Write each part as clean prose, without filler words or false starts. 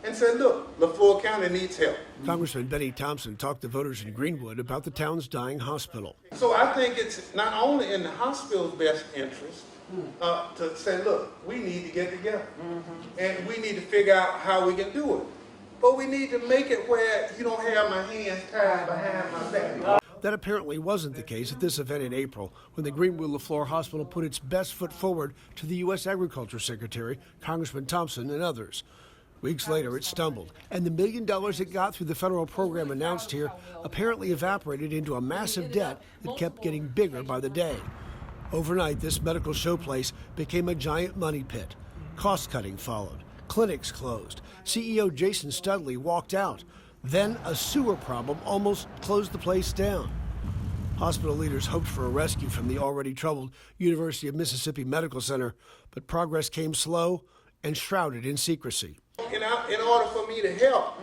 and said, look, Leflore County needs help. Congressman Bennie Thompson talked to voters in Greenwood about the town's dying hospital. So I think it's not only in the hospital's best interest to say, look, we need to get together. And we need to figure out how we can do it. But we need to make it where you don't have my hands tied behind my back. That apparently wasn't the case at this event in April, when the Greenwood Leflore Hospital put its best foot forward to the U.S. Agriculture Secretary, Congressman Thompson, and others. Weeks later, it stumbled, and the $1 million it got through the federal program announced here apparently evaporated into a massive debt that kept getting bigger by the day. Overnight, this medical showplace became a giant money pit. Cost-cutting followed. Clinics closed. CEO Jason Studley walked out. Then a sewer problem almost closed the place down. Hospital leaders hoped for a rescue from the already troubled University of Mississippi Medical Center, but progress came slow and shrouded in secrecy. In order for me to help,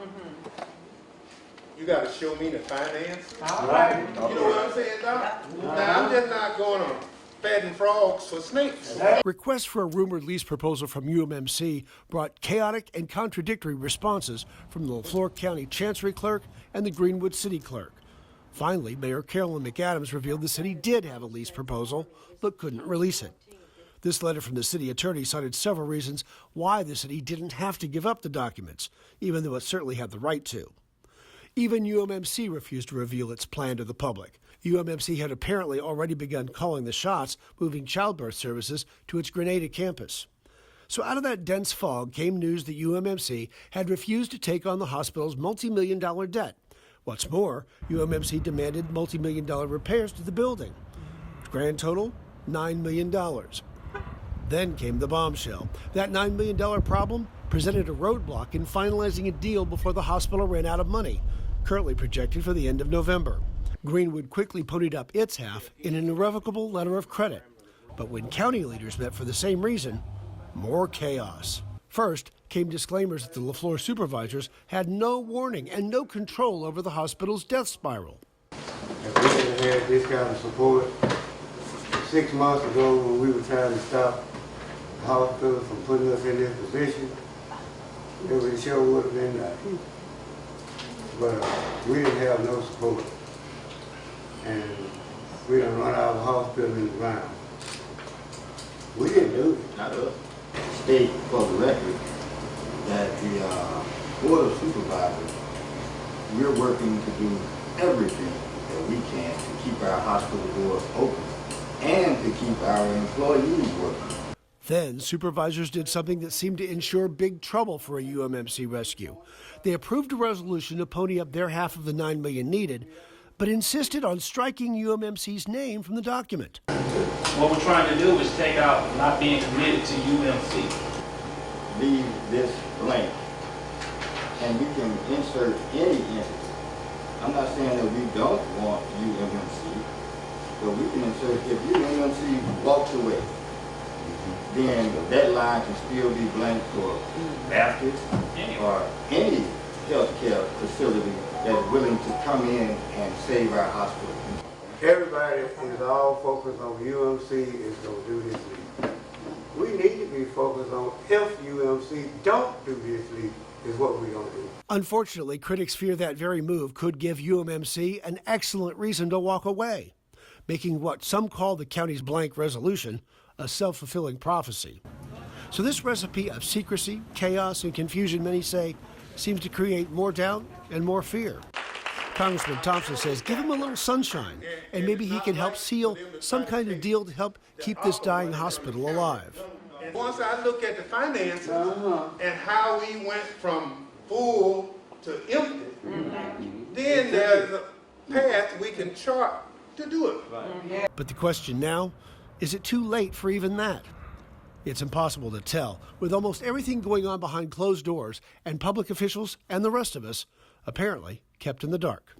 you got to show me the finance. All right. You know what I'm saying, Doc? Now, I'm just not going to fatten frogs for snakes. Requests for a rumored lease proposal from UMMC brought chaotic and contradictory responses from the Leflore County Chancery Clerk and the Greenwood City Clerk. Finally, Mayor Carolyn McAdams revealed the city did have a lease proposal, but couldn't release it. This letter from the city attorney cited several reasons why the city didn't have to give up the documents, even though it certainly had the right to. Even UMMC refused to reveal its plan to the public. UMMC had apparently already begun calling the shots, moving childbirth services to its Grenada campus. So out of that dense fog came news that UMMC had refused to take on the hospital's multi-million-dollar debt. What's more, UMMC demanded multi-million-dollar repairs to the building. Grand total, $9 million. Then came the bombshell. That $9 million problem presented a roadblock in finalizing a deal before the hospital ran out of money, currently projected for the end of November. Greenwood quickly ponied up its half in an irrevocable letter of credit. But when county leaders met for the same reason, more chaos. First came disclaimers that the Leflore supervisors had no warning and no control over the hospital's death spiral. If we had had this kind of support 6 months ago when we were trying to stop the hospital from putting us in this position, it would sure would have been that. But we didn't have no support. And we done run our hospital in the ground. We didn't do it. Not us. State for the record that the Board of Supervisors, we're working to do everything that we can to keep our hospital doors open and to keep our employees working. Then supervisors did something that seemed to ensure big trouble for a UMMC rescue. They approved a resolution to pony up their half of the $9 million needed, but insisted on striking UMMC's name from the document. What we're trying to do is take out not being committed to UMC. Leave this blank, and we can insert any entity. I'm not saying that we don't want UMMC, but we can insert, if UMMC walks away, then that line can still be blank for Baptist or any healthcare facility that's willing to come in and save our hospital. Everybody is all focused on UMC is going to do this leak. We need to be focused on if UMC don't do this leak is what we're going to do. Unfortunately, critics fear that very move could give UMMC an excellent reason to walk away, making what some call the county's blank resolution a self-fulfilling prophecy. So this recipe of secrecy, chaos, and confusion, many say, seems to create more doubt and more fear. Congressman Thompson says give him a little sunshine, and maybe he can help seal some kind of deal to help keep this dying hospital alive. Once I look at the finances and how we went from full to empty, then there's a path we can chart to do it. But the question now, is it too late for even that? It's impossible to tell, with almost everything going on behind closed doors and public officials and the rest of us apparently kept in the dark.